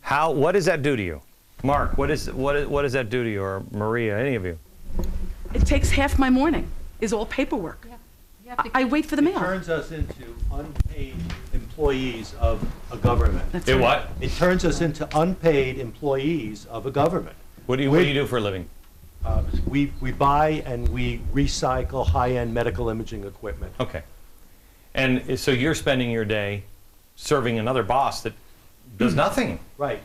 What does that do to you? Mark, what does that do to you, or Maria, any of you? It takes half my morning, is all paperwork. Yeah. I wait for the mail. It turns us into unpaid employees of a government. That's It right. what? It turns us into unpaid employees of a government. What do you do for a living? We buy and we recycle high-end medical imaging equipment. Okay. And so you're spending your day serving another boss that does nothing. Right.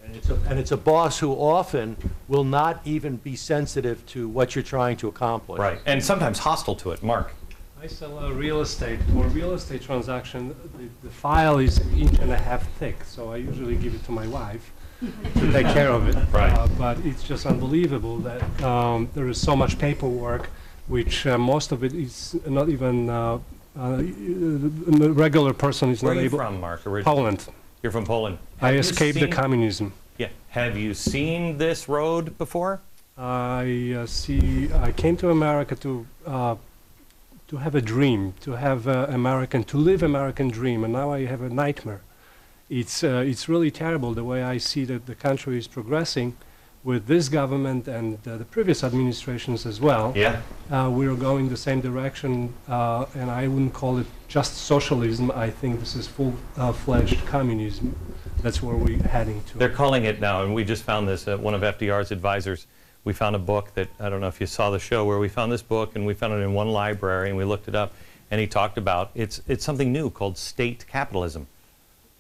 And it's a boss who often will not even be sensitive to what you're trying to accomplish. Right. And sometimes hostile to it. Mark. I sell real estate. For a real estate transaction, the file is 1.5 inches thick, so I usually give it to my wife to take care of it. Right. But it's just unbelievable that there is so much paperwork, which most of it is not even a regular person is Where not are you able. from, Mark? Originally? Poland. You're from Poland. I Have you escaped the seen- communism. Yeah. Have you seen this road before? I came to America to have a dream, to have to live American dream, and now I have a nightmare. It's really terrible the way I see that the country is progressing with this government and the previous administrations as well. Yeah. We're going the same direction, and I wouldn't call it just socialism. I think this is full-fledged communism. That's where we're heading to. They're calling it now, and we just found this, one of FDR's advisors. We found a book that, I don't know if you saw the show, where we found this book, and we found it in one library, and we looked it up, and he talked about, it's something new called state capitalism.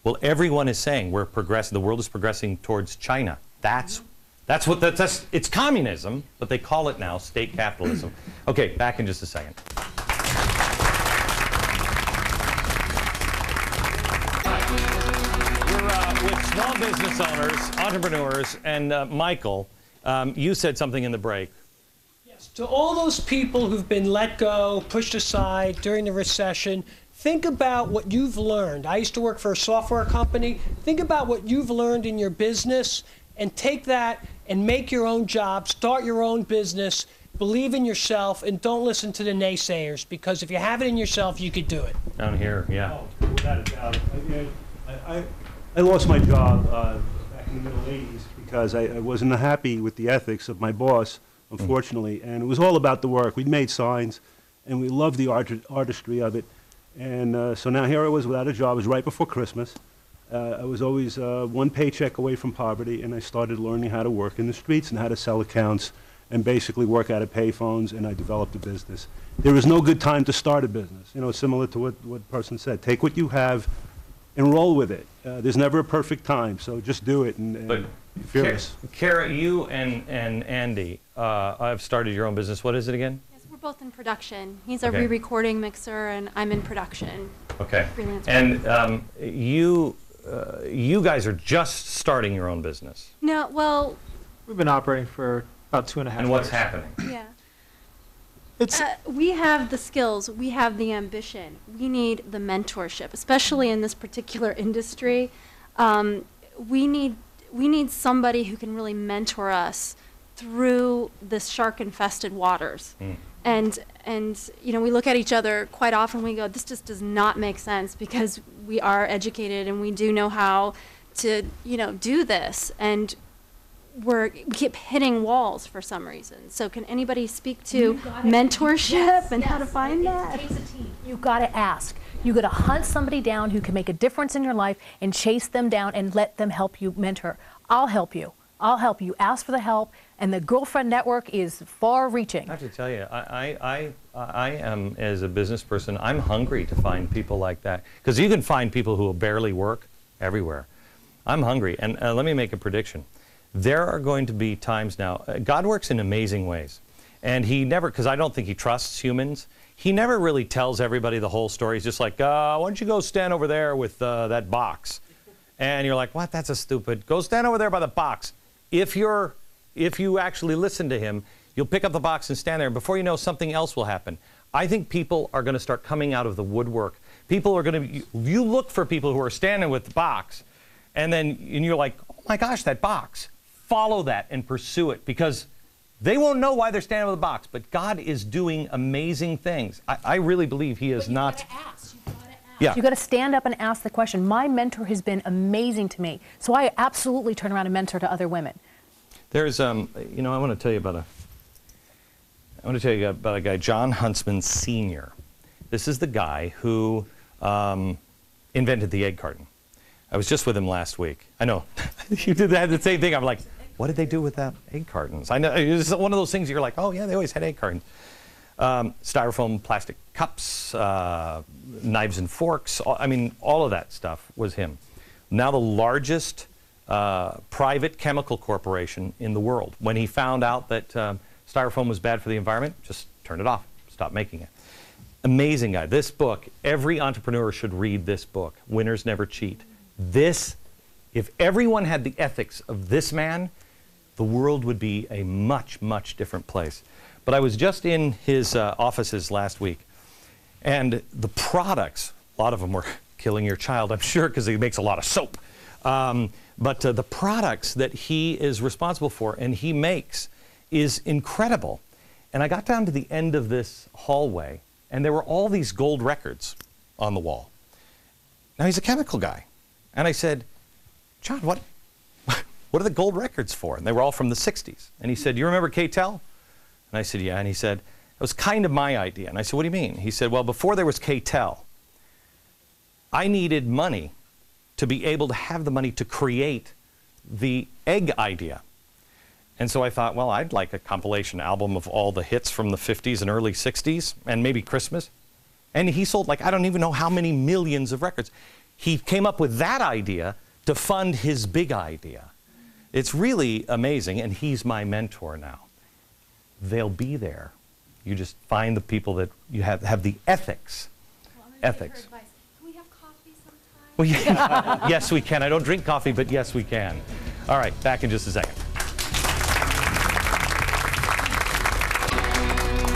Well, everyone is saying we're progressing, the world is progressing towards China. That's it's communism, but they call it now state capitalism. Okay, back in just a second. We're with small business owners, entrepreneurs, and Michael, you said something in the break. Yes, to all those people who've been let go, pushed aside during the recession, think about what you've learned. I used to work for a software company. Think about what you've learned in your business and take that and make your own job, start your own business, believe in yourself, and don't listen to the naysayers, because if you have it in yourself, you could do it. Down here, yeah. Oh, without a doubt. I lost my job back in the middle 80s because I wasn't happy with the ethics of my boss, unfortunately, and it was all about the work. We'd made signs, and we loved the artistry of it. And so now here I was without a job. It was right before Christmas. I was always one paycheck away from poverty, and I started learning how to work in the streets and how to sell accounts and basically work out of payphones, and I developed a business. There is no good time to start a business, you know, similar to what the person said. Take what you have and roll with it. There's never a perfect time, so just do it and be fearless. Kara, you and Andy have started your own business. What is it again? We're both in production. He's a Okay. re-recording mixer, and I'm in production. Okay. Freelance. And you guys are just starting your own business. No, well, We've been operating for about 2.5 years. And what's happening? yeah. It's We have the skills. We have the ambition. We need the mentorship, especially in this particular industry. We need somebody who can really mentor us through this shark-infested waters. And you know, we look at each other quite often. We go, this just does not make sense, because we are educated and we do know how to, you know, do this. And we keep hitting walls for some reason. So can anybody speak to mentorship and how to find that? It takes a team. You've got to ask. You've got to hunt somebody down who can make a difference in your life and chase them down and let them help you mentor. I'll help you. I'll help you. Ask for the help. And the Girlfriend Network is far-reaching. I have to tell you, I am, as a business person, I'm hungry to find people like that. Because you can find people who will barely work everywhere. I'm hungry. And let me make a prediction. There are going to be times now, God works in amazing ways. And he never, because I don't think he trusts humans, he never really tells everybody the whole story. He's just like, why don't you go stand over there with that box? And you're like, what? That's a stupid. Go stand over there by the box. If you actually listen to him, you'll pick up the box and stand there, and before you know, something else will happen. I think people are going to start coming out of the woodwork. People are going to, you look for people who are standing with the box, and you're like, oh my gosh, that box. Follow that and pursue it, because they won't know why they're standing with the box, but God is doing amazing things. I really believe he is not. You've got to ask. You've got to Yeah. You got to stand up and ask the question. My mentor has been amazing to me, so I absolutely turn around and mentor to other women. There's, I want to tell you about a guy, John Huntsman Sr. This is the guy who invented the egg carton. I was just with him last week. I know, you had the same thing. I'm like, what did they do with that egg cartons? I know, it's one of those things you're like, oh yeah, they always had egg cartons. Styrofoam, plastic cups, knives and forks, all of that stuff was him. Now the largest private chemical corporation in the world. When he found out that styrofoam was bad for the environment, just turned it off, stopped making it. Amazing guy. This book, every entrepreneur should read this book, Winners Never Cheat. This, if everyone had the ethics of this man, the world would be a much, much different place. But I was just in his offices last week, and the products, a lot of them were killing your child, I'm sure, because he makes a lot of soap. But the products that he is responsible for and he makes is incredible. And I got down to the end of this hallway, and there were all these gold records on the wall. Now, he's a chemical guy. And I said, John, what are the gold records for? And they were all from the 60s. And he said, you remember K-Tel? And I said, yeah. And he said, it was kind of my idea. And I said, what do you mean? He said, well, before there was K-Tel, I needed money to be able to have the money to create the egg idea. And so I thought, well, I'd like a compilation album of all the hits from the 50s and early 60s, and maybe Christmas. And he sold, like, I don't even know how many millions of records. He came up with that idea to fund his big idea. It's really amazing, and he's my mentor now. They'll be there. You just find the people that you have the ethics. Well, ethics. Can we have coffee sometime? Well, yeah. Yes, we can. I don't drink coffee, but yes, we can. All right, back in just a second.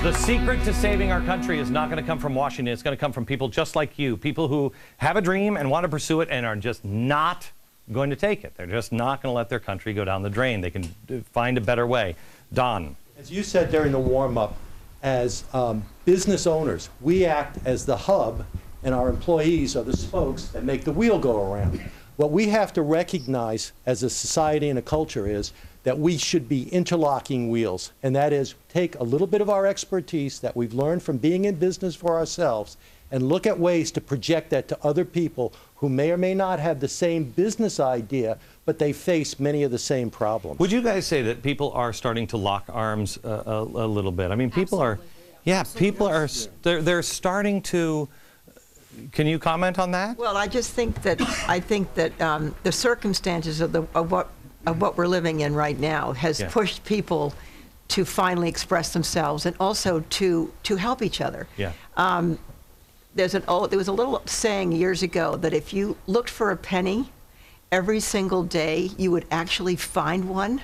The secret to saving our country is not going to come from Washington. It's going to come from people just like you, people who have a dream and want to pursue it and are just not going to take it. They're just not going to let their country go down the drain. They can find a better way. Don. As you said during the warm-up, as business owners, we act as the hub, and our employees are the spokes that make the wheel go around. What we have to recognize as a society and a culture is that we should be interlocking wheels, and that is take a little bit of our expertise that we've learned from being in business for ourselves and look at ways to project that to other people who may or may not have the same business idea, but they face many of the same problems. Would you guys say that people are starting to lock arms a little bit? I mean, people are, yeah, people are, they're starting to, can you comment on that? Well, I just think that, the circumstances of what we're living in right now has pushed people to finally express themselves and also to help each other. Yeah. There was a little saying years ago that if you looked for a penny every single day, you would actually find one.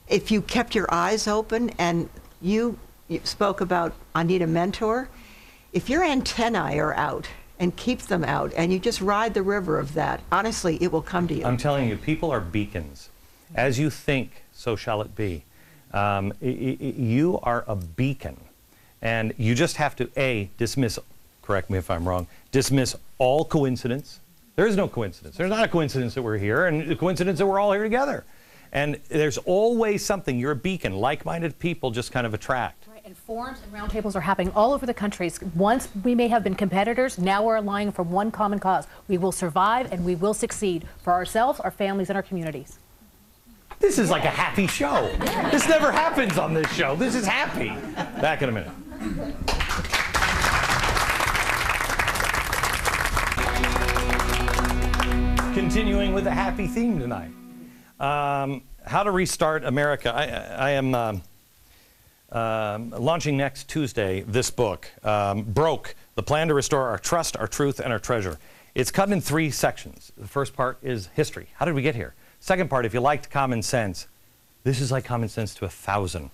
If you kept your eyes open, and you spoke about, I need a mentor. If your antennae are out and keep them out, and you just ride the river of that, honestly, it will come to you. I'm telling you, people are beacons. As you think, so shall it be. You are a beacon. And you just have to, A, dismiss, correct me if I'm wrong, dismiss all coincidence. There is no coincidence. There's not a coincidence that we're here, and a coincidence that we're all here together. And there's always something. You're a beacon. Like-minded people just kind of attract. Right, and forums and roundtables are happening all over the country. Once we may have been competitors, now we're aligning for one common cause. We will survive and we will succeed for ourselves, our families, and our communities. This is like a happy show. This never happens on this show. This is happy. Back in a minute. Continuing with a happy theme tonight. How to Restart America. I am launching next Tuesday this book, Broke, The Plan to Restore Our Trust, Our Truth, and Our Treasure. It's cut in 3 sections. The first part is history. How did we get here? Second part, if you liked common sense, this is like common sense to 1,000.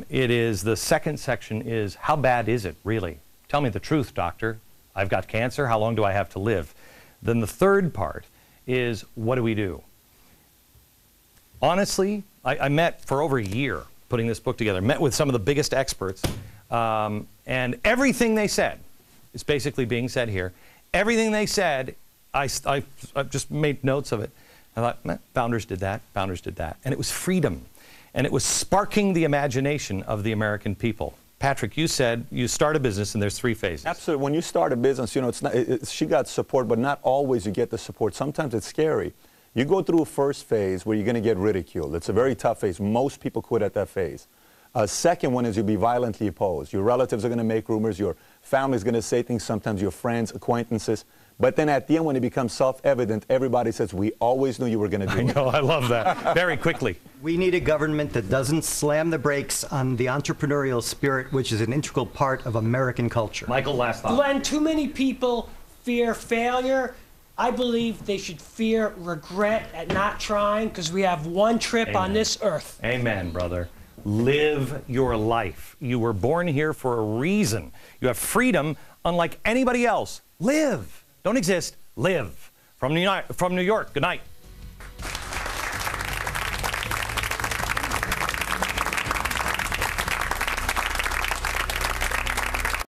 It is, the second section is, how bad is it, really? Tell me the truth, doctor. I've got cancer. How long do I have to live? Then the third part is, what do we do? Honestly, I met for over a year putting this book together, met with some of the biggest experts, and everything they said is basically being said here. everything they said, I just made notes of it. I thought, "Meh, founders did that, founders did that." And it was freedom. And it was sparking the imagination of the American people. Patrick, you said you start a business and there's 3 phases. Absolutely. When you start a business, you know, she got support, but not always you get the support. Sometimes it's scary. You go through a first phase where you're going to get ridiculed. It's a very tough phase. Most people quit at that phase. Second one is you'll be violently opposed. Your relatives are going to make rumors. Your family's going to say things, sometimes your friends, acquaintances. But then at the end, when it becomes self-evident, everybody says, we always knew you were going to do it. I know, I love that. Very quickly. We need a government that doesn't slam the brakes on the entrepreneurial spirit, which is an integral part of American culture. Michael, last thought. Glenn, too many people fear failure. I believe they should fear regret at not trying, because we have one trip on this earth. Amen, brother. Live your life. You were born here for a reason. You have freedom unlike anybody else. Live. Don't exist. Live. From New York, good night.